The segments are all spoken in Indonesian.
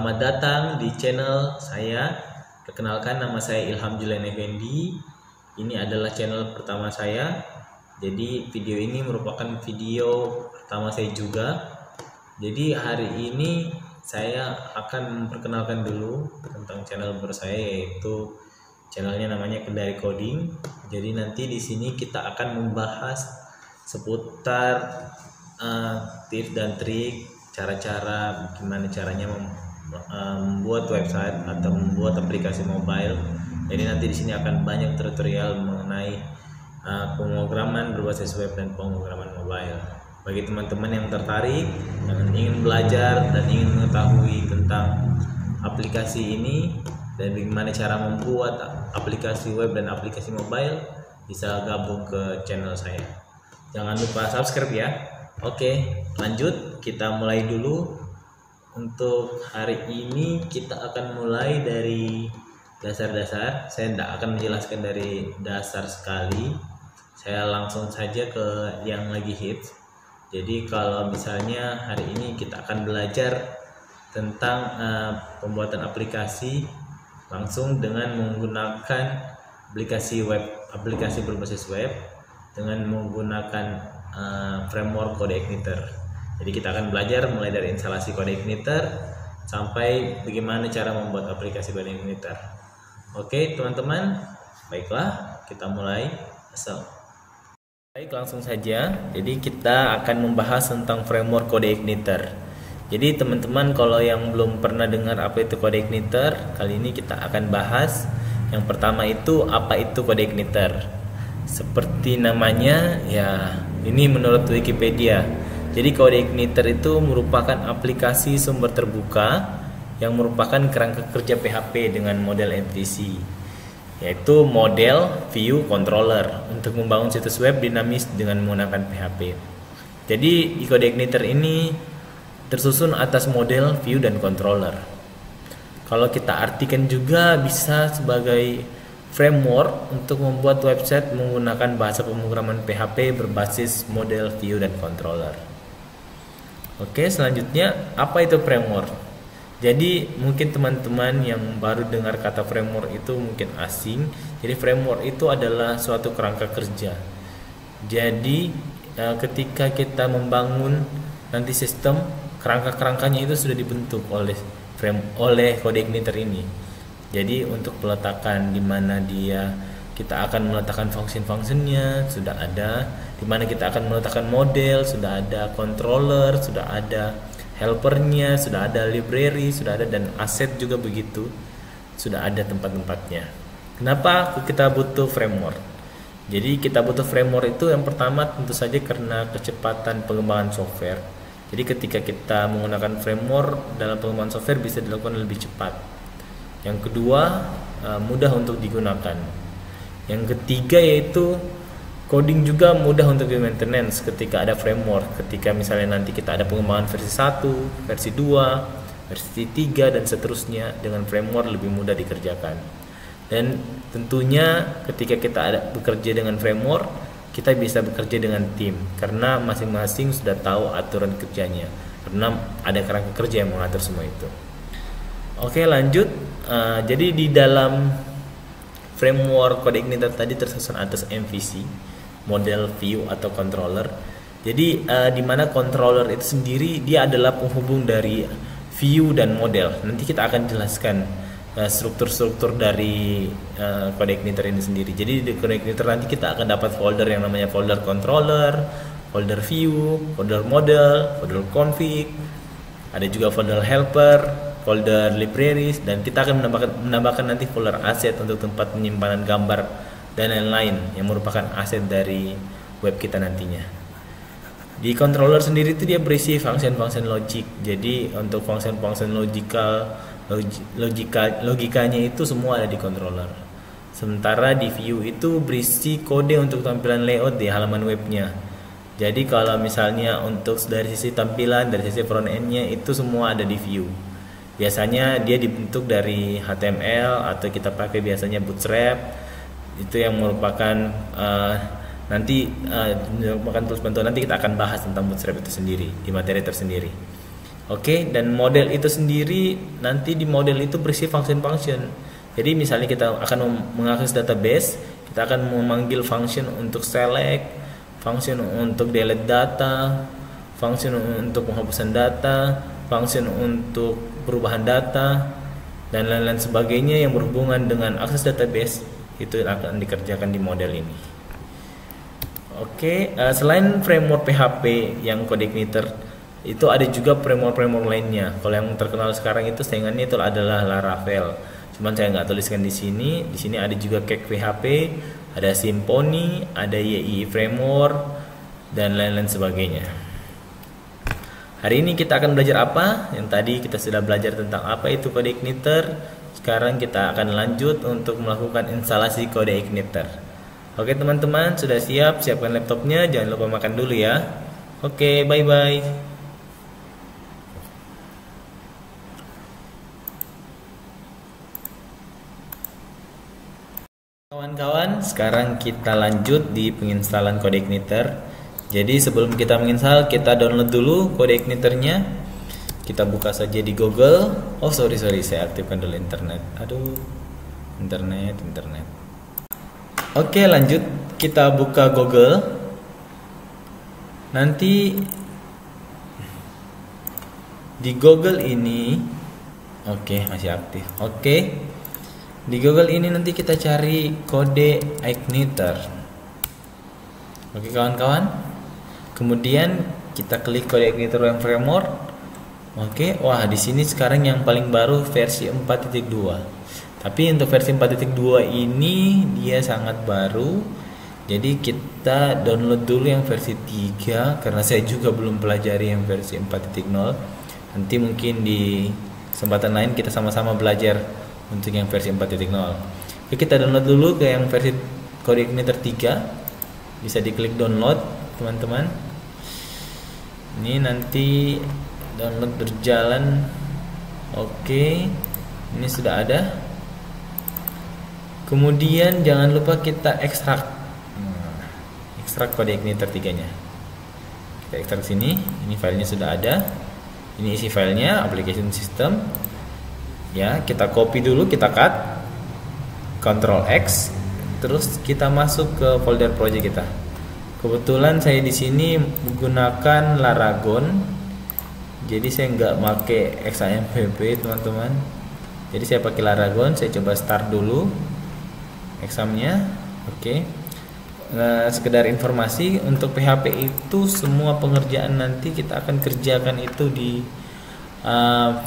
Selamat datang di channel saya. Perkenalkan, nama saya Ilham Julian Effendi. Ini adalah channel pertama saya. Jadi video ini merupakan video pertama saya juga. Jadi hari ini saya akan memperkenalkan dulu tentang channel baru saya, yaitu channelnya namanya Kendari Coding. Jadi nanti di sini kita akan membahas seputar tips dan trik, cara-cara gimana caranya membuat website atau membuat aplikasi mobile. Jadi nanti di sini akan banyak tutorial mengenai pemrograman berbasis web dan pemrograman mobile. Bagi teman-teman yang tertarik dan ingin belajar dan ingin mengetahui tentang aplikasi ini dan bagaimana cara membuat aplikasi web dan aplikasi mobile, bisa gabung ke channel saya. Jangan lupa subscribe ya. Oke, lanjut, kita mulai dulu. Untuk hari ini kita akan mulai dari dasar-dasar. Saya tidak akan menjelaskan dari dasar sekali. Saya langsung saja ke yang lagi hits. Jadi kalau misalnya hari ini kita akan belajar tentang pembuatan aplikasi langsung dengan menggunakan aplikasi web, aplikasi berbasis web dengan menggunakan framework CodeIgniter. Jadi kita akan belajar mulai dari instalasi CodeIgniter sampai bagaimana cara membuat aplikasi CodeIgniter. Oke teman-teman, baiklah kita mulai. Baik, langsung saja. Jadi kita akan membahas tentang framework CodeIgniter. Jadi teman-teman kalau yang belum pernah dengar apa itu CodeIgniter, kali ini kita akan bahas. Yang pertama itu apa itu CodeIgniter. Seperti namanya ya, ini menurut Wikipedia. Jadi CodeIgniter itu merupakan aplikasi sumber terbuka yang merupakan kerangka kerja PHP dengan model MVC, yaitu model view controller untuk membangun situs web dinamis dengan menggunakan PHP. Jadi di CodeIgniter ini tersusun atas model view dan controller. Kalau kita artikan juga bisa sebagai framework untuk membuat website menggunakan bahasa pemrograman PHP berbasis model view dan controller. Oke, selanjutnya apa itu framework? Jadi mungkin teman-teman yang baru dengar kata framework itu mungkin asing. Jadi framework itu adalah suatu kerangka kerja. Jadi ketika kita membangun nanti sistem, kerangka-kerangkanya itu sudah dibentuk oleh CodeIgniter ini. Jadi untuk peletakan di mana kita akan meletakkan function-functionnya sudah ada, di mana kita akan meletakkan model sudah ada, controller sudah ada, helpernya sudah ada, library sudah ada, dan aset juga begitu sudah ada tempat-tempatnya. Kenapa kita butuh framework? Jadi kita butuh framework itu yang pertama tentu saja karena kecepatan pengembangan software. Jadi ketika kita menggunakan framework dalam pengembangan software bisa dilakukan lebih cepat. Yang kedua, mudah untuk digunakan. Yang ketiga yaitu coding juga mudah untuk di maintenance ketika ada framework. Ketika misalnya nanti kita ada pengembangan versi 1, versi 2, versi 3 dan seterusnya, dengan framework lebih mudah dikerjakan. Dan tentunya ketika kita bekerja dengan framework, kita bisa bekerja dengan tim karena masing-masing sudah tahu aturan kerjanya. Karena ada kerangka kerja yang mengatur semua itu. Oke, lanjut. Jadi di dalam framework CodeIgniter tadi tersusun atas MVC, model view atau controller. Jadi di mana controller itu sendiri dia adalah penghubung dari view dan model. Nanti kita akan jelaskan struktur-struktur dari CodeIgniter ini sendiri. Jadi di CodeIgniter nanti kita akan dapat folder yang namanya folder controller, folder view, folder model, folder config, ada juga folder helper, folder libraries, dan kita akan menambahkan nanti folder aset untuk tempat penyimpanan gambar dan lain-lain yang merupakan aset dari web kita nantinya. Di controller sendiri itu dia berisi function-function logic. Jadi untuk function-function logikanya itu semua ada di controller. Sementara di view itu berisi kode untuk tampilan layout di halaman webnya. Jadi kalau misalnya untuk dari sisi tampilan, dari sisi front end-nya itu semua ada di view. Biasanya dia dibentuk dari HTML atau kita pakai biasanya Bootstrap. Itu yang merupakan merupakan tools bantuan. Nanti kita akan bahas tentang Bootstrap itu sendiri di materi tersendiri. Oke, dan model itu sendiri nanti di model itu berisi function-function. Jadi misalnya kita akan mengakses database, kita akan memanggil function untuk select, function untuk delete data, function untuk penghapusan data, function untuk perubahan data, dan lain-lain sebagainya yang berhubungan dengan akses database itu akan dikerjakan di model ini. Oke, selain framework PHP yang CodeIgniter, itu ada juga framework lainnya. Kalau yang terkenal sekarang itu saingannya itu adalah Laravel. Cuman saya nggak tuliskan di sini. Di sini ada juga Cake PHP, ada Symfony, ada YI framework, dan lain-lain sebagainya. Hari ini kita akan belajar apa? Yang tadi kita sudah belajar tentang apa itu CodeIgniter. Sekarang kita akan lanjut untuk melakukan instalasi CodeIgniter. Oke teman-teman, sudah siap? Siapkan laptopnya, jangan lupa makan dulu ya. Oke, bye-bye. Kawan-kawan, sekarang kita lanjut di penginstalan CodeIgniter. Jadi sebelum kita menginstal, kita download dulu CodeIgniternya. Kita buka saja di Google. Oh sorry, saya aktifkan dulu internet. Aduh, internet. Oke, lanjut. Kita buka Google. Nanti di Google ini, oke, masih aktif. Oke. Di Google ini nanti kita cari CodeIgniter. Oke kawan-kawan. Kemudian kita klik CodeIgniter framework. Oke, wah di sini sekarang yang paling baru versi 4.2. Tapi untuk versi 4.2 ini dia sangat baru. Jadi kita download dulu yang versi 3 karena saya juga belum pelajari yang versi 4.0. Nanti mungkin di kesempatan lain kita sama-sama belajar untuk yang versi 4.0. Oke, kita download dulu ke yang versi CodeIgniter 3. Bisa diklik download, teman-teman. Ini nanti download berjalan. Oke, ini sudah ada. Kemudian jangan lupa kita ekstrak. Ekstrak CodeIgniter 3-nya. Kita ekstrak sini. Ini filenya sudah ada. Ini isi filenya, application system. Ya, kita copy dulu, kita cut, Ctrl X, terus kita masuk ke folder project kita. Kebetulan saya di sini menggunakan Laragon, jadi saya nggak pakai XAMPP teman-teman. Jadi saya pakai Laragon. Saya coba start dulu examnya. Oke. Nah, sekedar informasi untuk PHP itu semua pengerjaan nanti kita akan kerjakan itu di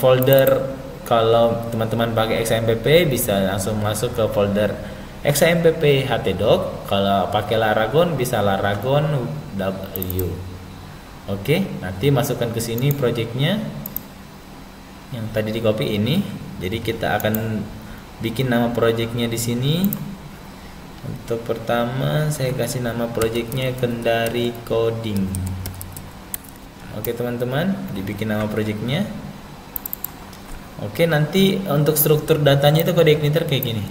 folder. Kalau teman-teman pakai XAMPP bisa langsung masuk ke folder XAMPP htdoc. Kalau pakai Laragon bisa Laragon W. Oke, nanti masukkan ke sini projectnya yang tadi di copy ini. Jadi kita akan bikin nama projectnya di sini. Untuk pertama saya kasih nama projectnya Kendari Coding. Oke teman-teman, dibikin nama projectnya. Oke, nanti untuk struktur datanya itu CodeIgniter kayak gini.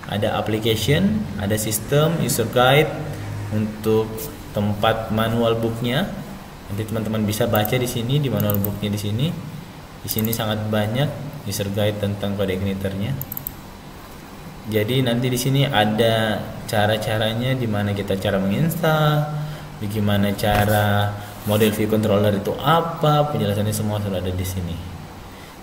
Ada application, ada system, user guide untuk tempat manual booknya. Nanti teman-teman bisa baca di sini di manual booknya di sini. Di sini sangat banyak user guide tentang CodeIgniternya. Jadi nanti di sini ada cara-caranya, di mana kita cara menginstal, bagaimana cara model view controller itu apa, penjelasannya semua sudah ada di sini.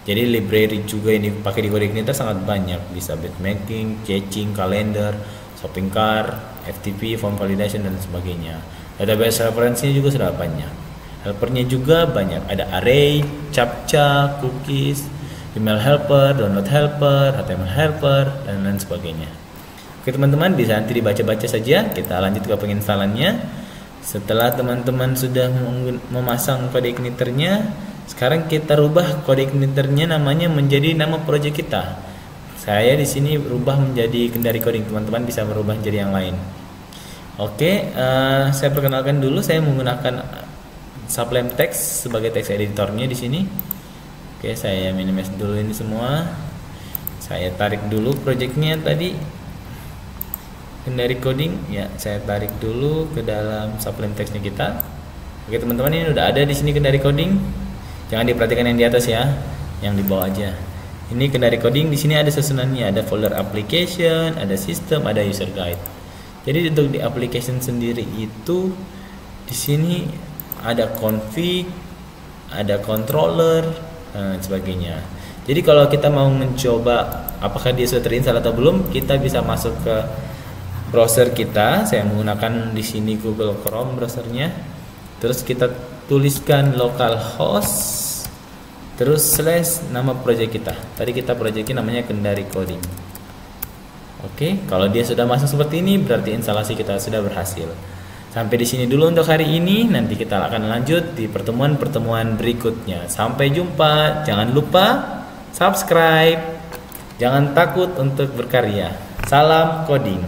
Jadi library juga ini pakai di CodeIgniter sangat banyak, bisa bitmapping, caching, kalender, shopping cart, FTP, form validation dan sebagainya. Database reference-nya juga sudah banyak. Helpernya juga banyak, ada array, captcha, cookies, email helper, download helper, HTML helper dan lain sebagainya. Oke teman-teman, bisa nanti dibaca-baca saja. Kita lanjut ke penginstalannya. Setelah teman-teman sudah memasang CodeIgniternya, sekarang kita rubah CodeIgniternya namanya menjadi nama project kita. Saya di sini rubah menjadi Kendari Coding. Teman-teman bisa merubah menjadi yang lain. Oke, saya perkenalkan dulu. Saya menggunakan Sublime Text sebagai text editornya di sini. Oke, saya minimize dulu ini semua. Saya tarik dulu projectnya tadi Kendari Coding. Ya, saya tarik dulu ke dalam Sublime Text-nya kita. Oke teman-teman, ini udah ada di sini Kendari Coding. Jangan diperhatikan yang di atas ya, yang di bawah aja. Ini Kendari Coding, di sini ada susunannya, ada folder application, ada sistem, ada user guide. Jadi untuk di application sendiri itu di sini ada config, ada controller, dan sebagainya. Jadi kalau kita mau mencoba apakah dia sudah terinstall atau belum, kita bisa masuk ke browser kita. Saya menggunakan di sini Google Chrome browsernya. Terus kita tuliskan localhost, terus slash nama project kita. Tadi kita projectnya namanya Kendari Coding. Oke, kalau dia sudah masuk seperti ini, berarti instalasi kita sudah berhasil. Sampai di sini dulu untuk hari ini. Nanti kita akan lanjut di pertemuan-pertemuan berikutnya. Sampai jumpa. Jangan lupa subscribe. Jangan takut untuk berkarya. Salam coding.